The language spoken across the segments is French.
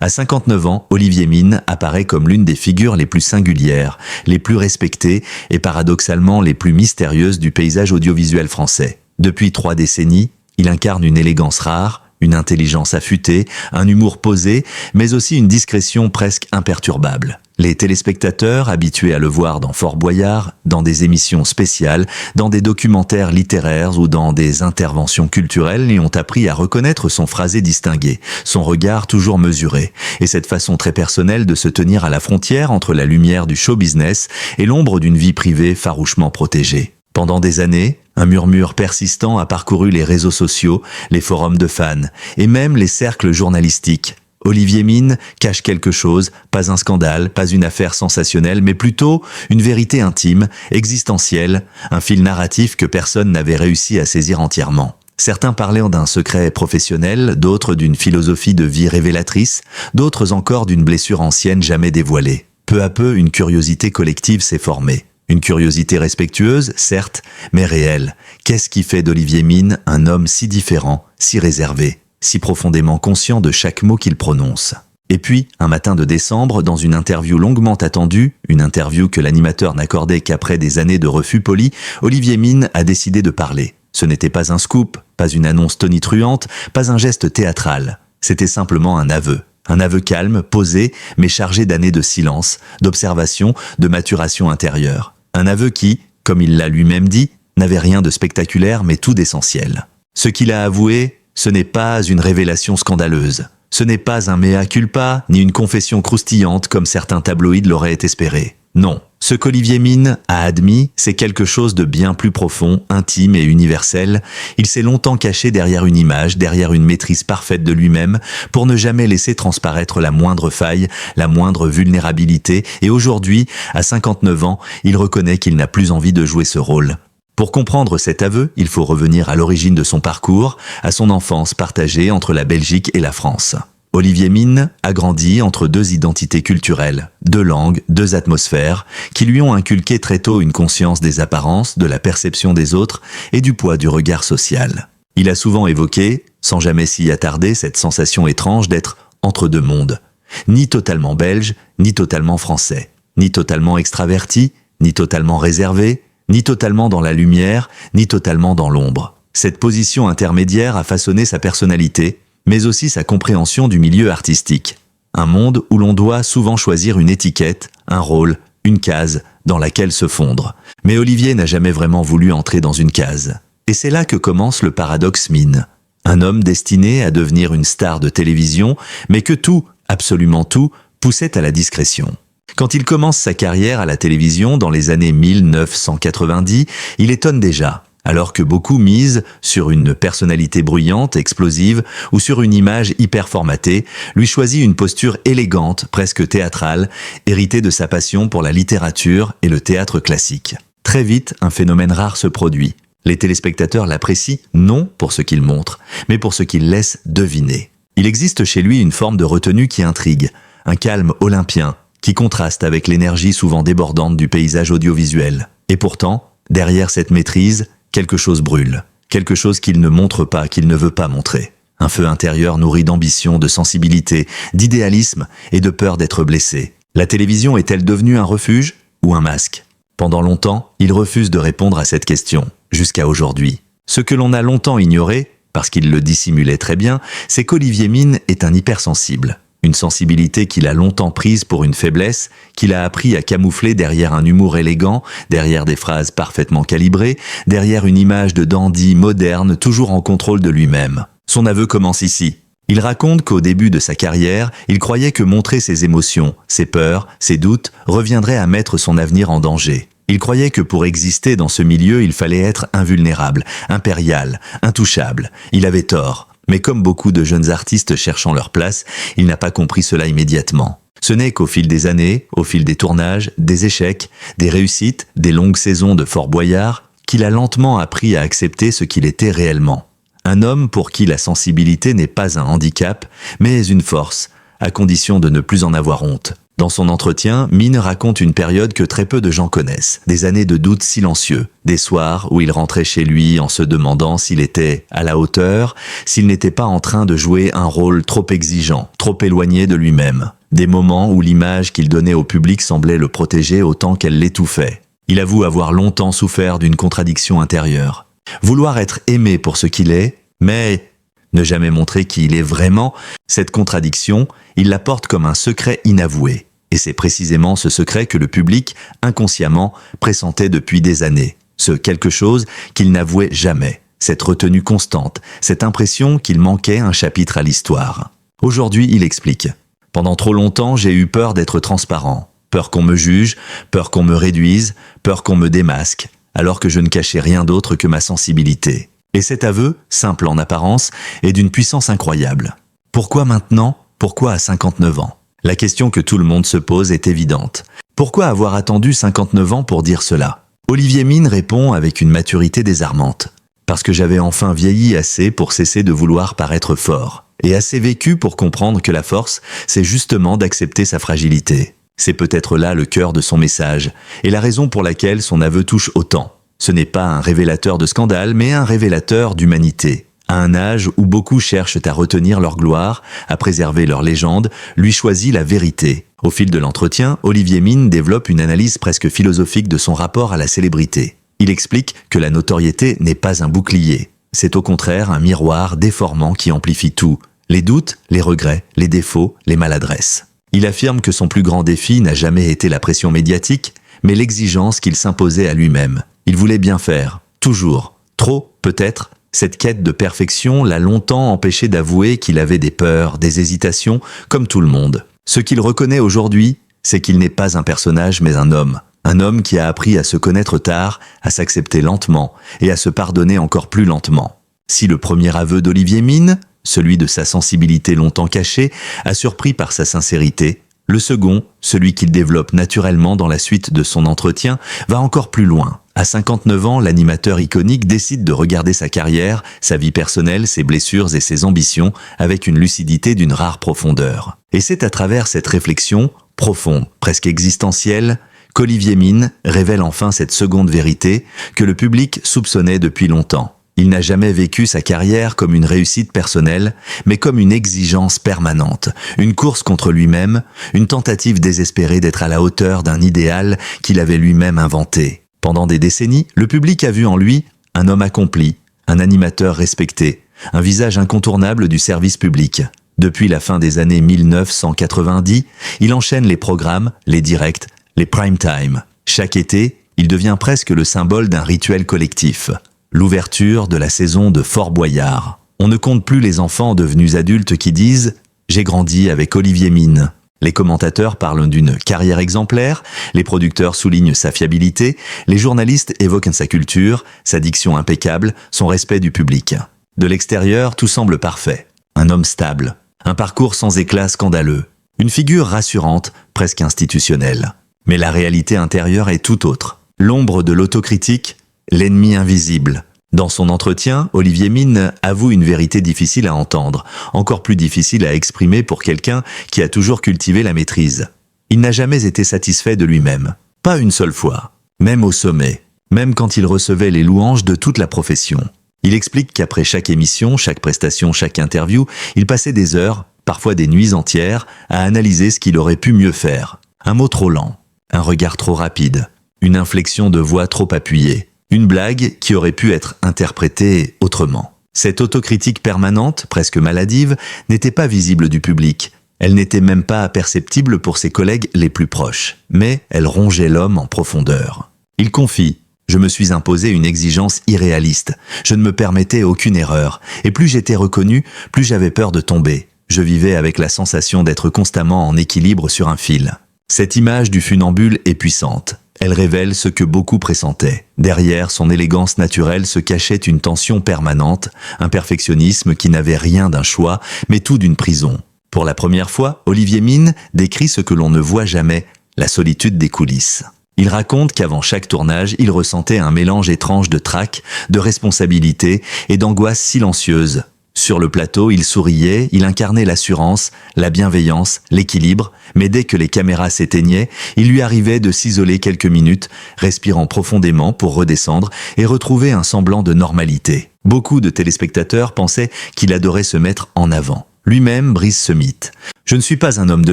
À 59 ans, Olivier Mine apparaît comme l'une des figures les plus singulières, les plus respectées et paradoxalement les plus mystérieuses du paysage audiovisuel français. Depuis 3 décennies, il incarne une élégance rare, une intelligence affûtée, un humour posé, mais aussi une discrétion presque imperturbable. Les téléspectateurs, habitués à le voir dans Fort Boyard, dans des émissions spéciales, dans des documentaires littéraires ou dans des interventions culturelles, lui ont appris à reconnaître son phrasé distingué, son regard toujours mesuré, et cette façon très personnelle de se tenir à la frontière entre la lumière du show business et l'ombre d'une vie privée farouchement protégée. Pendant des années, un murmure persistant a parcouru les réseaux sociaux, les forums de fans et même les cercles journalistiques. Olivier Mine cache quelque chose, pas un scandale, pas une affaire sensationnelle, mais plutôt une vérité intime, existentielle, un fil narratif que personne n'avait réussi à saisir entièrement. Certains parlaient d'un secret professionnel, d'autres d'une philosophie de vie révélatrice, d'autres encore d'une blessure ancienne jamais dévoilée. Peu à peu, une curiosité collective s'est formée. Une curiosité respectueuse, certes, mais réelle. Qu'est-ce qui fait d'Olivier Mine un homme si différent, si réservé, si profondément conscient de chaque mot qu'il prononce? Et puis, un matin de décembre, dans une interview longuement attendue, une interview que l'animateur n'accordait qu'après des années de refus polis, Olivier Mine a décidé de parler. Ce n'était pas un scoop, pas une annonce tonitruante, pas un geste théâtral. C'était simplement un aveu. Un aveu calme, posé, mais chargé d'années de silence, d'observation, de maturation intérieure. Un aveu qui, comme il l'a lui-même dit, n'avait rien de spectaculaire mais tout d'essentiel. Ce qu'il a avoué, ce n'est pas une révélation scandaleuse. Ce n'est pas un mea culpa, ni une confession croustillante comme certains tabloïds l'auraient espéré. Non, ce qu'Olivier Mine a admis, c'est quelque chose de bien plus profond, intime et universel. Il s'est longtemps caché derrière une image, derrière une maîtrise parfaite de lui-même, pour ne jamais laisser transparaître la moindre faille, la moindre vulnérabilité, et aujourd'hui, à 59 ans, il reconnaît qu'il n'a plus envie de jouer ce rôle. Pour comprendre cet aveu, il faut revenir à l'origine de son parcours, à son enfance partagée entre la Belgique et la France. Olivier Mine a grandi entre 2 identités culturelles, 2 langues, 2 atmosphères, qui lui ont inculqué très tôt une conscience des apparences, de la perception des autres et du poids du regard social. Il a souvent évoqué, sans jamais s'y attarder, cette sensation étrange d'être entre 2 mondes, ni totalement belge, ni totalement français, ni totalement extraverti, ni totalement réservé, ni totalement dans la lumière, ni totalement dans l'ombre. Cette position intermédiaire a façonné sa personnalité, mais aussi sa compréhension du milieu artistique. Un monde où l'on doit souvent choisir une étiquette, un rôle, une case dans laquelle se fondre. Mais Olivier n'a jamais vraiment voulu entrer dans une case. Et c'est là que commence le paradoxe Mine. Un homme destiné à devenir une star de télévision, mais que tout, absolument tout, poussait à la discrétion. Quand il commence sa carrière à la télévision dans les années 1990, il étonne déjà. Alors que beaucoup misent sur une personnalité bruyante, explosive, ou sur une image hyper formatée, lui choisit une posture élégante, presque théâtrale, héritée de sa passion pour la littérature et le théâtre classique. Très vite, un phénomène rare se produit. Les téléspectateurs l'apprécient non pour ce qu'il montre, mais pour ce qu'il laisse deviner. Il existe chez lui une forme de retenue qui intrigue, un calme olympien, qui contraste avec l'énergie souvent débordante du paysage audiovisuel. Et pourtant, derrière cette maîtrise, quelque chose brûle, quelque chose qu'il ne montre pas, qu'il ne veut pas montrer. Un feu intérieur nourri d'ambition, de sensibilité, d'idéalisme et de peur d'être blessé. La télévision est-elle devenue un refuge ou un masque? Pendant longtemps, il refuse de répondre à cette question, jusqu'à aujourd'hui. Ce que l'on a longtemps ignoré, parce qu'il le dissimulait très bien, c'est qu'Olivier Mine est un hypersensible. Une sensibilité qu'il a longtemps prise pour une faiblesse, qu'il a appris à camoufler derrière un humour élégant, derrière des phrases parfaitement calibrées, derrière une image de dandy moderne toujours en contrôle de lui-même. Son aveu commence ici. Il raconte qu'au début de sa carrière, il croyait que montrer ses émotions, ses peurs, ses doutes reviendrait à mettre son avenir en danger. Il croyait que pour exister dans ce milieu, il fallait être invulnérable, impérial, intouchable. Il avait tort. Mais comme beaucoup de jeunes artistes cherchant leur place, il n'a pas compris cela immédiatement. Ce n'est qu'au fil des années, au fil des tournages, des échecs, des réussites, des longues saisons de Fort Boyard, qu'il a lentement appris à accepter ce qu'il était réellement. Un homme pour qui la sensibilité n'est pas un handicap, mais une force, à condition de ne plus en avoir honte. Dans son entretien, Min raconte une période que très peu de gens connaissent, des années de doutes silencieux, des soirs où il rentrait chez lui en se demandant s'il était à la hauteur, s'il n'était pas en train de jouer un rôle trop exigeant, trop éloigné de lui-même, des moments où l'image qu'il donnait au public semblait le protéger autant qu'elle l'étouffait. Il avoue avoir longtemps souffert d'une contradiction intérieure. Vouloir être aimé pour ce qu'il est, mais ne jamais montrer qui il est vraiment, cette contradiction, il la porte comme un secret inavoué. Et c'est précisément ce secret que le public, inconsciemment, pressentait depuis des années. Ce quelque chose qu'il n'avouait jamais. Cette retenue constante, cette impression qu'il manquait un chapitre à l'histoire. Aujourd'hui, il explique. Pendant trop longtemps, j'ai eu peur d'être transparent. Peur qu'on me juge, peur qu'on me réduise, peur qu'on me démasque, alors que je ne cachais rien d'autre que ma sensibilité. Et cet aveu, simple en apparence, est d'une puissance incroyable. Pourquoi maintenant ? Pourquoi à 59 ans ? La question que tout le monde se pose est évidente. Pourquoi avoir attendu 59 ans pour dire cela ? Olivier Min répond avec une maturité désarmante. Parce que j'avais enfin vieilli assez pour cesser de vouloir paraître fort, et assez vécu pour comprendre que la force, c'est justement d'accepter sa fragilité. C'est peut-être là le cœur de son message, et la raison pour laquelle son aveu touche autant. Ce n'est pas un révélateur de scandale, mais un révélateur d'humanité. À un âge où beaucoup cherchent à retenir leur gloire, à préserver leur légende, lui choisit la vérité. Au fil de l'entretien, Olivier Min développe une analyse presque philosophique de son rapport à la célébrité. Il explique que la notoriété n'est pas un bouclier. C'est au contraire un miroir déformant qui amplifie tout. Les doutes, les regrets, les défauts, les maladresses. Il affirme que son plus grand défi n'a jamais été la pression médiatique, mais l'exigence qu'il s'imposait à lui-même. Il voulait bien faire, toujours, trop, peut-être. Cette quête de perfection l'a longtemps empêché d'avouer qu'il avait des peurs, des hésitations, comme tout le monde. Ce qu'il reconnaît aujourd'hui, c'est qu'il n'est pas un personnage mais un homme. Un homme qui a appris à se connaître tard, à s'accepter lentement et à se pardonner encore plus lentement. Si le premier aveu d'Olivier Min, celui de sa sensibilité longtemps cachée, a surpris par sa sincérité, le second, celui qu'il développe naturellement dans la suite de son entretien, va encore plus loin. À 59 ans, l'animateur iconique décide de regarder sa carrière, sa vie personnelle, ses blessures et ses ambitions avec une lucidité d'une rare profondeur. Et c'est à travers cette réflexion, profonde, presque existentielle, qu'Olivier Min révèle enfin cette seconde vérité que le public soupçonnait depuis longtemps. Il n'a jamais vécu sa carrière comme une réussite personnelle, mais comme une exigence permanente, une course contre lui-même, une tentative désespérée d'être à la hauteur d'un idéal qu'il avait lui-même inventé. Pendant des décennies, le public a vu en lui un homme accompli, un animateur respecté, un visage incontournable du service public. Depuis la fin des années 1990, il enchaîne les programmes, les directs, les prime time. Chaque été, il devient presque le symbole d'un rituel collectif. L'ouverture de la saison de Fort Boyard. On ne compte plus les enfants devenus adultes qui disent « J'ai grandi avec Olivier Min ». Les commentateurs parlent d'une carrière exemplaire, les producteurs soulignent sa fiabilité, les journalistes évoquent sa culture, sa diction impeccable, son respect du public. De l'extérieur, tout semble parfait. Un homme stable, un parcours sans éclat scandaleux, une figure rassurante, presque institutionnelle. Mais la réalité intérieure est tout autre. L'ombre de l'autocritique, l'ennemi invisible. Dans son entretien, Olivier Min avoue une vérité difficile à entendre, encore plus difficile à exprimer pour quelqu'un qui a toujours cultivé la maîtrise. Il n'a jamais été satisfait de lui-même. Pas une seule fois. Même au sommet. Même quand il recevait les louanges de toute la profession. Il explique qu'après chaque émission, chaque prestation, chaque interview, il passait des heures, parfois des nuits entières, à analyser ce qu'il aurait pu mieux faire. Un mot trop lent. Un regard trop rapide. Une inflexion de voix trop appuyée. Une blague qui aurait pu être interprétée autrement. Cette autocritique permanente, presque maladive, n'était pas visible du public. Elle n'était même pas perceptible pour ses collègues les plus proches. Mais elle rongeait l'homme en profondeur. Il confie « Je me suis imposé une exigence irréaliste. Je ne me permettais aucune erreur. Et plus j'étais reconnu, plus j'avais peur de tomber. Je vivais avec la sensation d'être constamment en équilibre sur un fil. » Cette image du funambule est puissante. Elle révèle ce que beaucoup pressentaient. Derrière son élégance naturelle se cachait une tension permanente, un perfectionnisme qui n'avait rien d'un choix, mais tout d'une prison. Pour la première fois, Olivier Min décrit ce que l'on ne voit jamais, la solitude des coulisses. Il raconte qu'avant chaque tournage, il ressentait un mélange étrange de trac, de responsabilité et d'angoisse silencieuse. Sur le plateau, il souriait, il incarnait l'assurance, la bienveillance, l'équilibre, mais dès que les caméras s'éteignaient, il lui arrivait de s'isoler quelques minutes, respirant profondément pour redescendre et retrouver un semblant de normalité. Beaucoup de téléspectateurs pensaient qu'il adorait se mettre en avant. Lui-même brise ce mythe. Je ne suis pas un homme de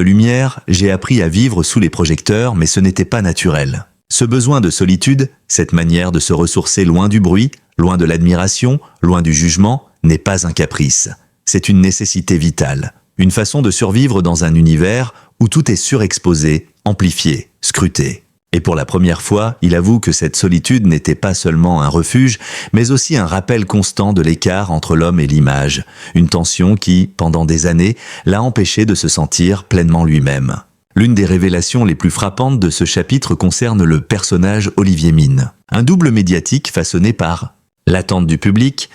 lumière, j'ai appris à vivre sous les projecteurs, mais ce n'était pas naturel. Ce besoin de solitude, cette manière de se ressourcer loin du bruit, loin de l'admiration, loin du jugement, n'est pas un caprice. C'est une nécessité vitale. Une façon de survivre dans un univers où tout est surexposé, amplifié, scruté. Et pour la première fois, il avoue que cette solitude n'était pas seulement un refuge, mais aussi un rappel constant de l'écart entre l'homme et l'image. Une tension qui, pendant des années, l'a empêché de se sentir pleinement lui-même. L'une des révélations les plus frappantes de ce chapitre concerne le personnage Olivier Mine. Un double médiatique façonné par l'attente du public,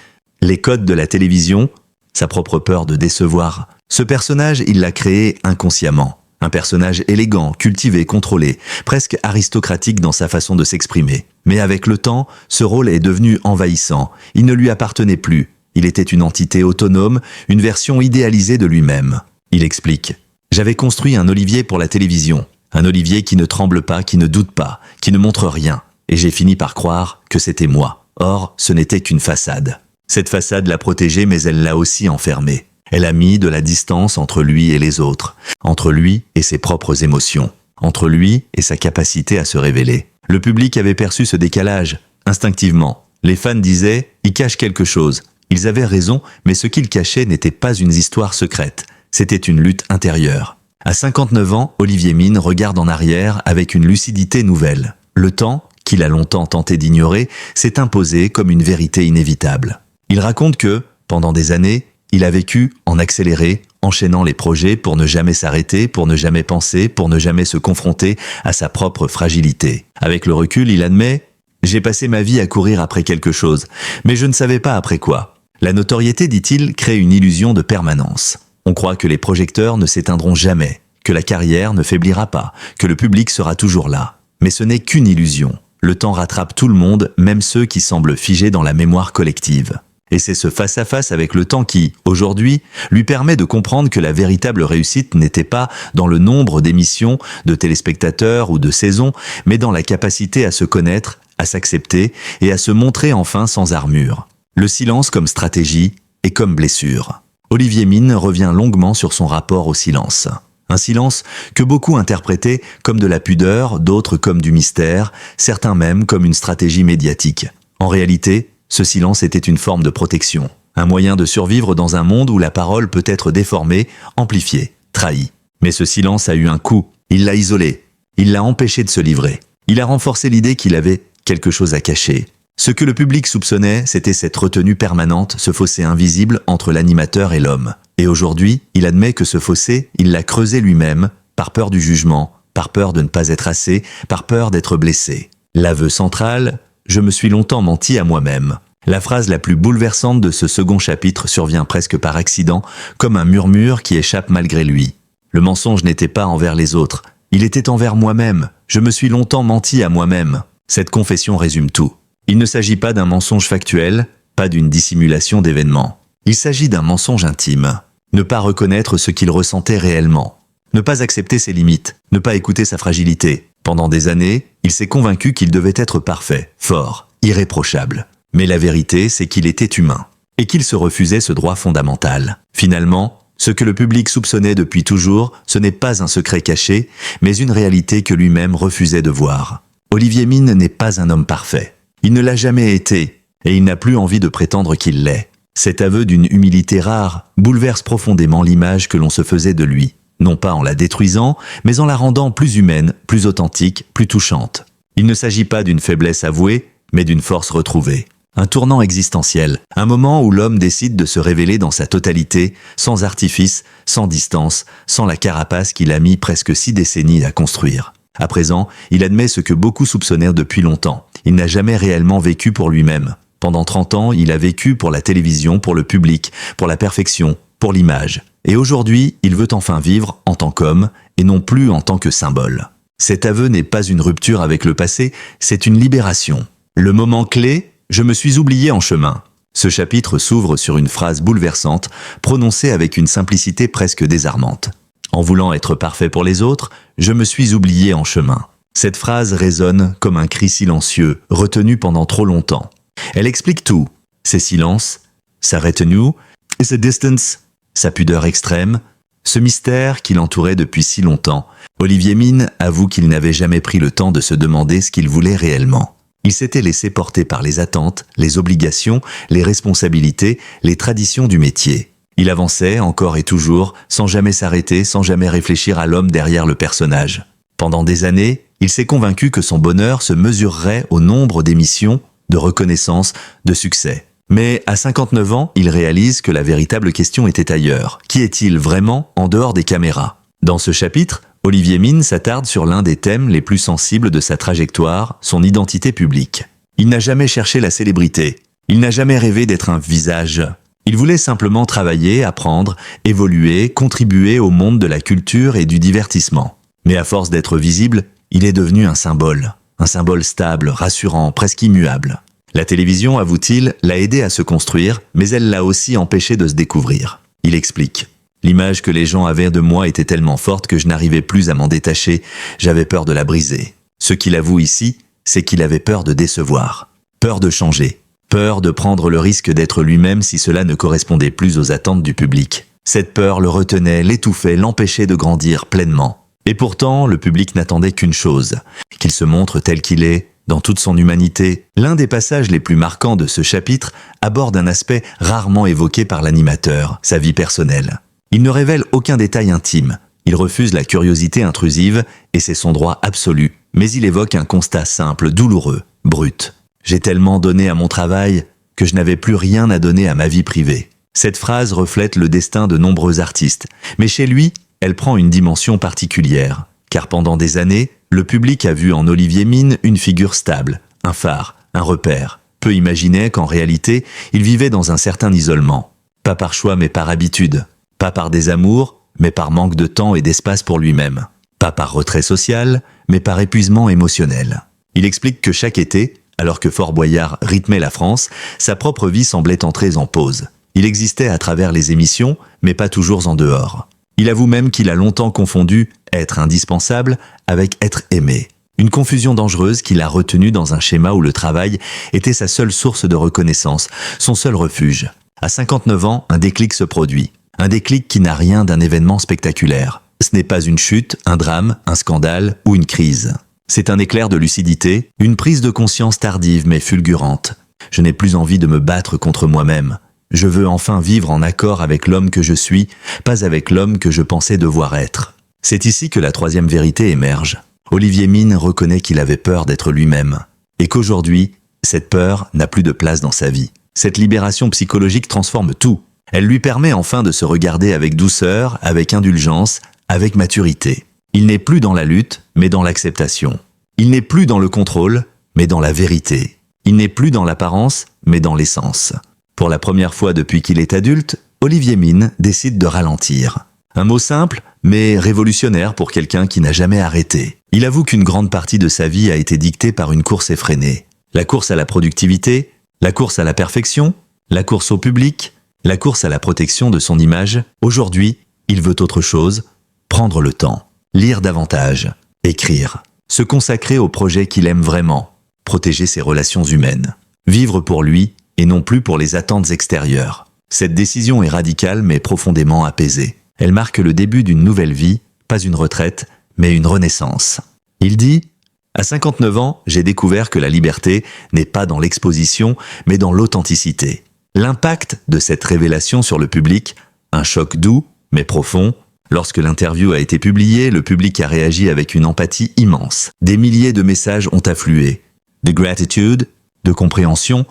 les codes de la télévision, sa propre peur de décevoir. Ce personnage, il l'a créé inconsciemment. Un personnage élégant, cultivé, contrôlé, presque aristocratique dans sa façon de s'exprimer. Mais avec le temps, ce rôle est devenu envahissant. Il ne lui appartenait plus. Il était une entité autonome, une version idéalisée de lui-même. Il explique. J'avais construit un Olivier pour la télévision. Un Olivier qui ne tremble pas, qui ne doute pas, qui ne montre rien. Et j'ai fini par croire que c'était moi. Or, ce n'était qu'une façade. Cette façade l'a protégé, mais elle l'a aussi enfermé. Elle a mis de la distance entre lui et les autres, entre lui et ses propres émotions, entre lui et sa capacité à se révéler. Le public avait perçu ce décalage, instinctivement. Les fans disaient « il cache quelque chose ». Ils avaient raison, mais ce qu'il cachait n'était pas une histoire secrète. C'était une lutte intérieure. À 59 ans, Olivier Mine regarde en arrière avec une lucidité nouvelle. Le temps, qu'il a longtemps tenté d'ignorer, s'est imposé comme une vérité inévitable. Il raconte que, pendant des années, il a vécu en accéléré, enchaînant les projets pour ne jamais s'arrêter, pour ne jamais penser, pour ne jamais se confronter à sa propre fragilité. Avec le recul, il admet « J'ai passé ma vie à courir après quelque chose, mais je ne savais pas après quoi ». La notoriété, dit-il, crée une illusion de permanence. On croit que les projecteurs ne s'éteindront jamais, que la carrière ne faiblira pas, que le public sera toujours là. Mais ce n'est qu'une illusion. Le temps rattrape tout le monde, même ceux qui semblent figés dans la mémoire collective. Et c'est ce face-à-face avec le temps qui, aujourd'hui, lui permet de comprendre que la véritable réussite n'était pas dans le nombre d'émissions, de téléspectateurs ou de saisons, mais dans la capacité à se connaître, à s'accepter et à se montrer enfin sans armure. Le silence comme stratégie et comme blessure. Olivier Mine revient longuement sur son rapport au silence. Un silence que beaucoup interprétaient comme de la pudeur, d'autres comme du mystère, certains même comme une stratégie médiatique. En réalité, ce silence était une forme de protection, un moyen de survivre dans un monde où la parole peut être déformée, amplifiée, trahie. Mais ce silence a eu un coût, il l'a isolé, il l'a empêché de se livrer. Il a renforcé l'idée qu'il avait quelque chose à cacher. Ce que le public soupçonnait, c'était cette retenue permanente, ce fossé invisible entre l'animateur et l'homme. Et aujourd'hui, il admet que ce fossé, il l'a creusé lui-même, par peur du jugement, par peur de ne pas être assez, par peur d'être blessé. L'aveu central, je me suis longtemps menti à moi-même. La phrase la plus bouleversante de ce second chapitre survient presque par accident, comme un murmure qui échappe malgré lui. Le mensonge n'était pas envers les autres, il était envers moi-même. Je me suis longtemps menti à moi-même. Cette confession résume tout. Il ne s'agit pas d'un mensonge factuel, pas d'une dissimulation d'événements. Il s'agit d'un mensonge intime. Ne pas reconnaître ce qu'il ressentait réellement. Ne pas accepter ses limites, ne pas écouter sa fragilité. Pendant des années, il s'est convaincu qu'il devait être parfait, fort, irréprochable. Mais la vérité, c'est qu'il était humain, et qu'il se refusait ce droit fondamental. Finalement, ce que le public soupçonnait depuis toujours, ce n'est pas un secret caché, mais une réalité que lui-même refusait de voir. Olivier Mine n'est pas un homme parfait. Il ne l'a jamais été, et il n'a plus envie de prétendre qu'il l'est. Cet aveu d'une humilité rare bouleverse profondément l'image que l'on se faisait de lui, non pas en la détruisant, mais en la rendant plus humaine, plus authentique, plus touchante. Il ne s'agit pas d'une faiblesse avouée, mais d'une force retrouvée. Un tournant existentiel, un moment où l'homme décide de se révéler dans sa totalité, sans artifice, sans distance, sans la carapace qu'il a mis presque 6 décennies à construire. À présent, il admet ce que beaucoup soupçonnèrent depuis longtemps. Il n'a jamais réellement vécu pour lui-même. Pendant 30 ans, il a vécu pour la télévision, pour le public, pour la perfection, pour l'image. Et aujourd'hui, il veut enfin vivre en tant qu'homme et non plus en tant que symbole. Cet aveu n'est pas une rupture avec le passé, c'est une libération. Le moment clé, je me suis oublié en chemin. Ce chapitre s'ouvre sur une phrase bouleversante, prononcée avec une simplicité presque désarmante. En voulant être parfait pour les autres, je me suis oublié en chemin. Cette phrase résonne comme un cri silencieux, retenu pendant trop longtemps. Elle explique tout. Ses silences, sa retenue, sa distance, sa pudeur extrême, ce mystère qui l'entourait depuis si longtemps. Olivier Mine avoue qu'il n'avait jamais pris le temps de se demander ce qu'il voulait réellement. Il s'était laissé porter par les attentes, les obligations, les responsabilités, les traditions du métier. Il avançait encore et toujours, sans jamais s'arrêter, sans jamais réfléchir à l'homme derrière le personnage. Pendant des années, il s'est convaincu que son bonheur se mesurerait au nombre d'émissions, de reconnaissance, de succès. Mais à 59 ans, il réalise que la véritable question était ailleurs. Qui est-il vraiment en dehors des caméras? Dans ce chapitre, Olivier Mine s'attarde sur l'un des thèmes les plus sensibles de sa trajectoire, son identité publique. Il n'a jamais cherché la célébrité. Il n'a jamais rêvé d'être un visage. Il voulait simplement travailler, apprendre, évoluer, contribuer au monde de la culture et du divertissement. Mais à force d'être visible, il est devenu un symbole stable, rassurant, presque immuable. La télévision, avoue-t-il, l'a aidé à se construire, mais elle l'a aussi empêché de se découvrir. Il explique. L'image que les gens avaient de moi était tellement forte que je n'arrivais plus à m'en détacher, j'avais peur de la briser. Ce qu'il avoue ici, c'est qu'il avait peur de décevoir, peur de changer, peur de prendre le risque d'être lui-même si cela ne correspondait plus aux attentes du public. Cette peur le retenait, l'étouffait, l'empêchait de grandir pleinement. Et pourtant, le public n'attendait qu'une chose, qu'il se montre tel qu'il est, dans toute son humanité. L'un des passages les plus marquants de ce chapitre aborde un aspect rarement évoqué par l'animateur, sa vie personnelle. Il ne révèle aucun détail intime, il refuse la curiosité intrusive, et c'est son droit absolu, mais il évoque un constat simple, douloureux, brut. J'ai tellement donné à mon travail que je n'avais plus rien à donner à ma vie privée. Cette phrase reflète le destin de nombreux artistes, mais chez lui, elle prend une dimension particulière, car pendant des années, le public a vu en Olivier Mine une figure stable, un phare, un repère. Peu imaginer qu'en réalité, il vivait dans un certain isolement. Pas par choix mais par habitude. Pas par désamour, mais par manque de temps et d'espace pour lui-même. Pas par retrait social, mais par épuisement émotionnel. Il explique que chaque été, alors que Fort Boyard rythmait la France, sa propre vie semblait entrer en pause. Il existait à travers les émissions, mais pas toujours en dehors. Il avoue même qu'il a longtemps confondu être indispensable avec être aimé. Une confusion dangereuse qu'il a retenue dans un schéma où le travail était sa seule source de reconnaissance, son seul refuge. À 59 ans, un déclic se produit. Un déclic qui n'a rien d'un événement spectaculaire. Ce n'est pas une chute, un drame, un scandale ou une crise. C'est un éclair de lucidité, une prise de conscience tardive mais fulgurante. Je n'ai plus envie de me battre contre moi-même. Je veux enfin vivre en accord avec l'homme que je suis, pas avec l'homme que je pensais devoir être. C'est ici que la troisième vérité émerge. Olivier Mine reconnaît qu'il avait peur d'être lui-même, et qu'aujourd'hui, cette peur n'a plus de place dans sa vie. Cette libération psychologique transforme tout. Elle lui permet enfin de se regarder avec douceur, avec indulgence, avec maturité. Il n'est plus dans la lutte, mais dans l'acceptation. Il n'est plus dans le contrôle, mais dans la vérité. Il n'est plus dans l'apparence, mais dans l'essence. Pour la première fois depuis qu'il est adulte, Olivier Mine décide de ralentir. Un mot simple, mais révolutionnaire pour quelqu'un qui n'a jamais arrêté. Il avoue qu'une grande partie de sa vie a été dictée par une course effrénée. La course à la productivité, la course à la perfection, la course au public, la course à la protection de son image. Aujourd'hui, il veut autre chose, prendre le temps, lire davantage, écrire, se consacrer au projet qu'il aime vraiment, protéger ses relations humaines, vivre pour lui et non plus pour les attentes extérieures. Cette décision est radicale mais profondément apaisée. Elle marque le début d'une nouvelle vie, pas une retraite, mais une renaissance. Il dit « À 59 ans, j'ai découvert que la liberté n'est pas dans l'exposition, mais dans l'authenticité. L'impact de cette révélation sur le public, un choc doux, mais profond. Lorsque l'interview a été publiée, le public a réagi avec une empathie immense. Des milliers de messages ont afflué. De gratitude, de compréhension,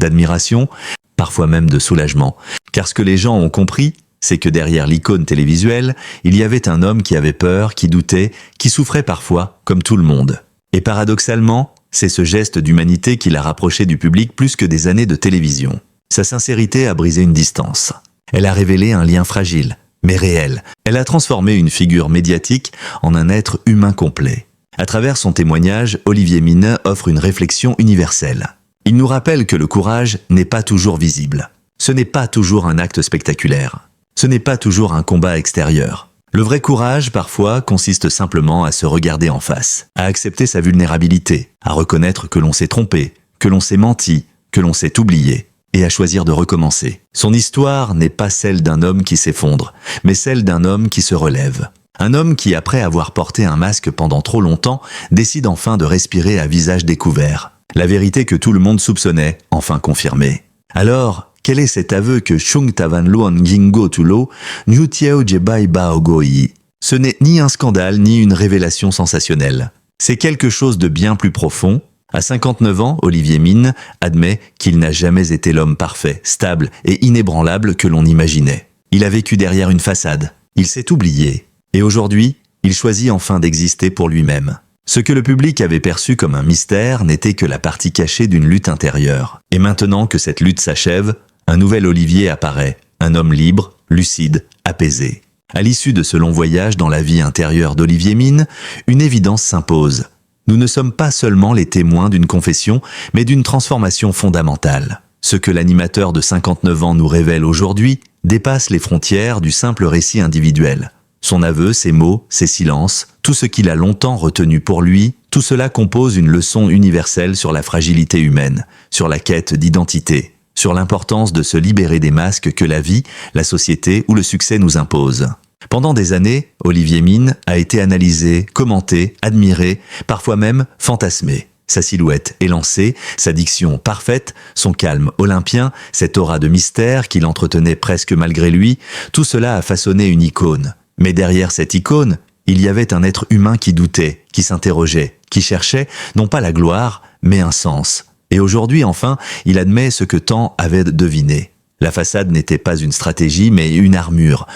d'admiration, parfois même de soulagement. Car ce que les gens ont compris, c'est que derrière l'icône télévisuelle, il y avait un homme qui avait peur, qui doutait, qui souffrait parfois, comme tout le monde. Et paradoxalement, c'est ce geste d'humanité qui l'a rapproché du public plus que des années de télévision. Sa sincérité a brisé une distance. Elle a révélé un lien fragile, mais réel. Elle a transformé une figure médiatique en un être humain complet. À travers son témoignage, Olivier Mine offre une réflexion universelle. Il nous rappelle que le courage n'est pas toujours visible. Ce n'est pas toujours un acte spectaculaire. Ce n'est pas toujours un combat extérieur. Le vrai courage, parfois, consiste simplement à se regarder en face, à accepter sa vulnérabilité, à reconnaître que l'on s'est trompé, que l'on s'est menti, que l'on s'est oublié, et à choisir de recommencer. Son histoire n'est pas celle d'un homme qui s'effondre, mais celle d'un homme qui se relève. Un homme qui, après avoir porté un masque pendant trop longtemps, décide enfin de respirer à visage découvert. La vérité que tout le monde soupçonnait, enfin confirmée. Alors, quel est cet aveu que Chung Tavan Luan Gingo Tulo, Nyu Tieo Jebai Bao Goi? Ce n'est ni un scandale ni une révélation sensationnelle. C'est quelque chose de bien plus profond. À 59 ans, Olivier Mine admet qu'il n'a jamais été l'homme parfait, stable et inébranlable que l'on imaginait. Il a vécu derrière une façade. Il s'est oublié. Et aujourd'hui, il choisit enfin d'exister pour lui-même. Ce que le public avait perçu comme un mystère n'était que la partie cachée d'une lutte intérieure. Et maintenant que cette lutte s'achève, un nouvel Olivier apparaît, un homme libre, lucide, apaisé. À l'issue de ce long voyage dans la vie intérieure d'Olivier Mine, une évidence s'impose. Nous ne sommes pas seulement les témoins d'une confession, mais d'une transformation fondamentale. Ce que l'animateur de 59 ans nous révèle aujourd'hui dépasse les frontières du simple récit individuel. Son aveu, ses mots, ses silences, tout ce qu'il a longtemps retenu pour lui, tout cela compose une leçon universelle sur la fragilité humaine, sur la quête d'identité, sur l'importance de se libérer des masques que la vie, la société ou le succès nous imposent. Pendant des années, Olivier Mine a été analysé, commenté, admiré, parfois même fantasmé. Sa silhouette élancée, sa diction parfaite, son calme olympien, cette aura de mystère qu'il entretenait presque malgré lui, tout cela a façonné une icône. Mais derrière cette icône, il y avait un être humain qui doutait, qui s'interrogeait, qui cherchait non pas la gloire, mais un sens. Et aujourd'hui, enfin, il admet ce que tant avait deviné. La façade n'était pas une stratégie, mais une armure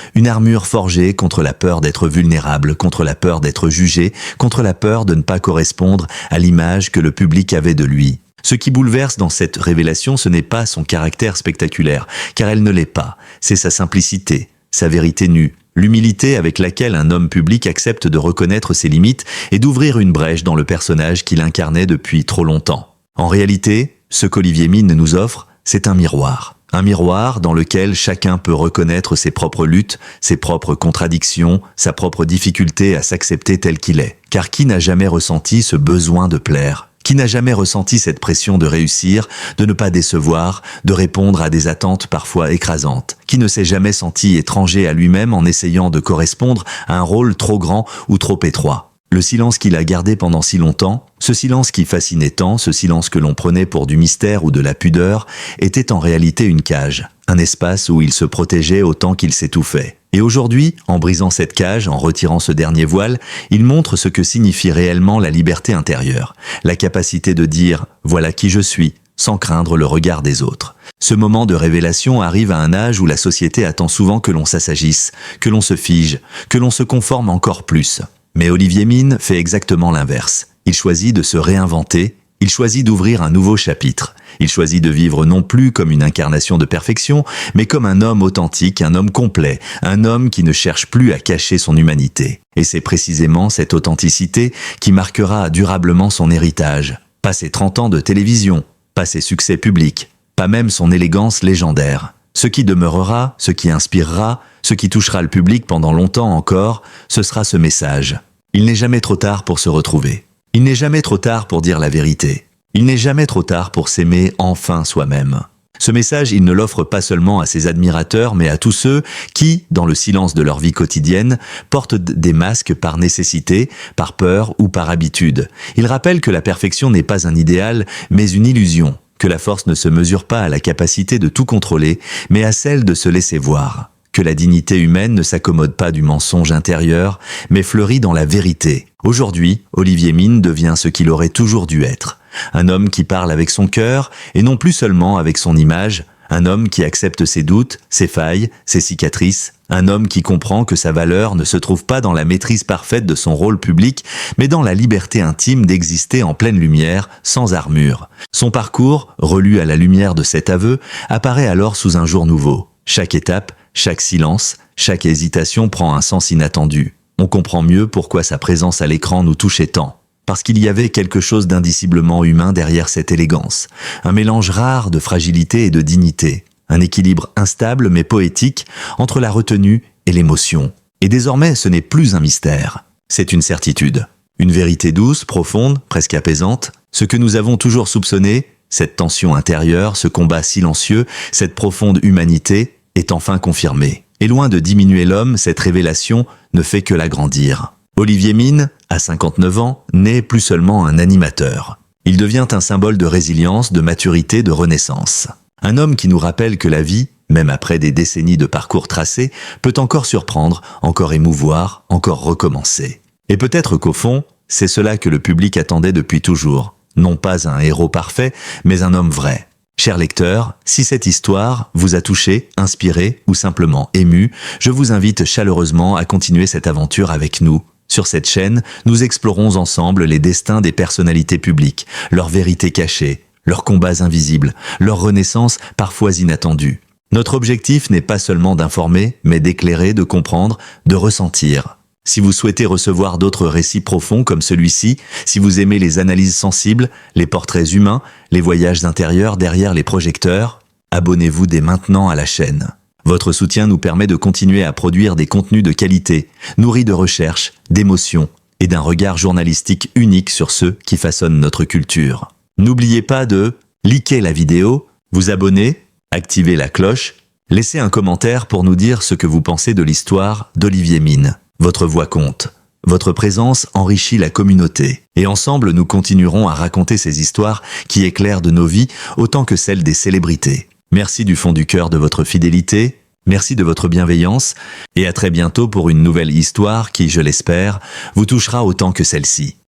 forgée contre la peur d'être vulnérable, contre la peur d'être jugé, contre la peur de ne pas correspondre à l'image que le public avait de lui. Ce qui bouleverse dans cette révélation, ce n'est pas son caractère spectaculaire, car elle ne l'est pas, c'est sa simplicité, sa vérité nue, l'humilité avec laquelle un homme public accepte de reconnaître ses limites et d'ouvrir une brèche dans le personnage qu'il incarnait depuis trop longtemps. En réalité, ce qu'Olivier Mine nous offre, c'est un miroir. Un miroir dans lequel chacun peut reconnaître ses propres luttes, ses propres contradictions, sa propre difficulté à s'accepter tel qu'il est. Car qui n'a jamais ressenti ce besoin de plaire ? Qui n'a jamais ressenti cette pression de réussir, de ne pas décevoir, de répondre à des attentes parfois écrasantes? Qui ne s'est jamais senti étranger à lui-même en essayant de correspondre à un rôle trop grand ou trop étroit? Le silence qu'il a gardé pendant si longtemps, ce silence qui fascinait tant, ce silence que l'on prenait pour du mystère ou de la pudeur, était en réalité une cage, un espace où il se protégeait autant qu'il s'étouffait. Et aujourd'hui, en brisant cette cage, en retirant ce dernier voile, il montre ce que signifie réellement la liberté intérieure, la capacité de dire « voilà qui je suis », sans craindre le regard des autres. Ce moment de révélation arrive à un âge où la société attend souvent que l'on s'assagisse, que l'on se fige, que l'on se conforme encore plus. Mais Olivier Mine fait exactement l'inverse. Il choisit de se réinventer, il choisit d'ouvrir un nouveau chapitre. Il choisit de vivre non plus comme une incarnation de perfection, mais comme un homme authentique, un homme complet, un homme qui ne cherche plus à cacher son humanité. Et c'est précisément cette authenticité qui marquera durablement son héritage. Pas ses 30 ans de télévision, pas ses succès publics, pas même son élégance légendaire. Ce qui demeurera, ce qui inspirera, ce qui touchera le public pendant longtemps encore, ce sera ce message. Il n'est jamais trop tard pour se retrouver. Il n'est jamais trop tard pour dire la vérité. Il n'est jamais trop tard pour s'aimer enfin soi-même. Ce message, il ne l'offre pas seulement à ses admirateurs, mais à tous ceux qui, dans le silence de leur vie quotidienne, portent des masques par nécessité, par peur ou par habitude. Il rappelle que la perfection n'est pas un idéal, mais une illusion, que la force ne se mesure pas à la capacité de tout contrôler, mais à celle de se laisser voir. Que la dignité humaine ne s'accommode pas du mensonge intérieur, mais fleurit dans la vérité. Aujourd'hui, Olivier Mine devient ce qu'il aurait toujours dû être. Un homme qui parle avec son cœur, et non plus seulement avec son image. Un homme qui accepte ses doutes, ses failles, ses cicatrices. Un homme qui comprend que sa valeur ne se trouve pas dans la maîtrise parfaite de son rôle public, mais dans la liberté intime d'exister en pleine lumière, sans armure. Son parcours, relu à la lumière de cet aveu, apparaît alors sous un jour nouveau. Chaque étape, chaque silence, chaque hésitation prend un sens inattendu. On comprend mieux pourquoi sa présence à l'écran nous touchait tant. parce qu'il y avait quelque chose d'indiciblement humain derrière cette élégance, un mélange rare de fragilité et de dignité, un équilibre instable mais poétique entre la retenue et l'émotion. Et désormais, ce n'est plus un mystère, c'est une certitude. Une vérité douce, profonde, presque apaisante, ce que nous avons toujours soupçonné, cette tension intérieure, ce combat silencieux, cette profonde humanité, est enfin confirmée. Et loin de diminuer l'homme, cette révélation ne fait que l'agrandir. Olivier Mine, à 59 ans, n'est plus seulement un animateur. Il devient un symbole de résilience, de maturité, de renaissance. Un homme qui nous rappelle que la vie, même après des décennies de parcours tracés, peut encore surprendre, encore émouvoir, encore recommencer. Et peut-être qu'au fond, c'est cela que le public attendait depuis toujours. Non pas un héros parfait, mais un homme vrai. Chers lecteurs, si cette histoire vous a touché, inspiré ou simplement ému, je vous invite chaleureusement à continuer cette aventure avec nous. Sur cette chaîne, nous explorons ensemble les destins des personnalités publiques, leurs vérités cachées, leurs combats invisibles, leur renaissance parfois inattendue. Notre objectif n'est pas seulement d'informer, mais d'éclairer, de comprendre, de ressentir. Si vous souhaitez recevoir d'autres récits profonds comme celui-ci, si vous aimez les analyses sensibles, les portraits humains, les voyages intérieurs derrière les projecteurs, abonnez-vous dès maintenant à la chaîne. Votre soutien nous permet de continuer à produire des contenus de qualité, nourris de recherche, d'émotions et d'un regard journalistique unique sur ceux qui façonnent notre culture. N'oubliez pas de liker la vidéo, vous abonner, activer la cloche, laisser un commentaire pour nous dire ce que vous pensez de l'histoire d'Olivier Mine. Votre voix compte. Votre présence enrichit la communauté. Et ensemble, nous continuerons à raconter ces histoires qui éclairent de nos vies autant que celles des célébrités. Merci du fond du cœur de votre fidélité, merci de votre bienveillance, et à très bientôt pour une nouvelle histoire qui, je l'espère, vous touchera autant que celle-ci.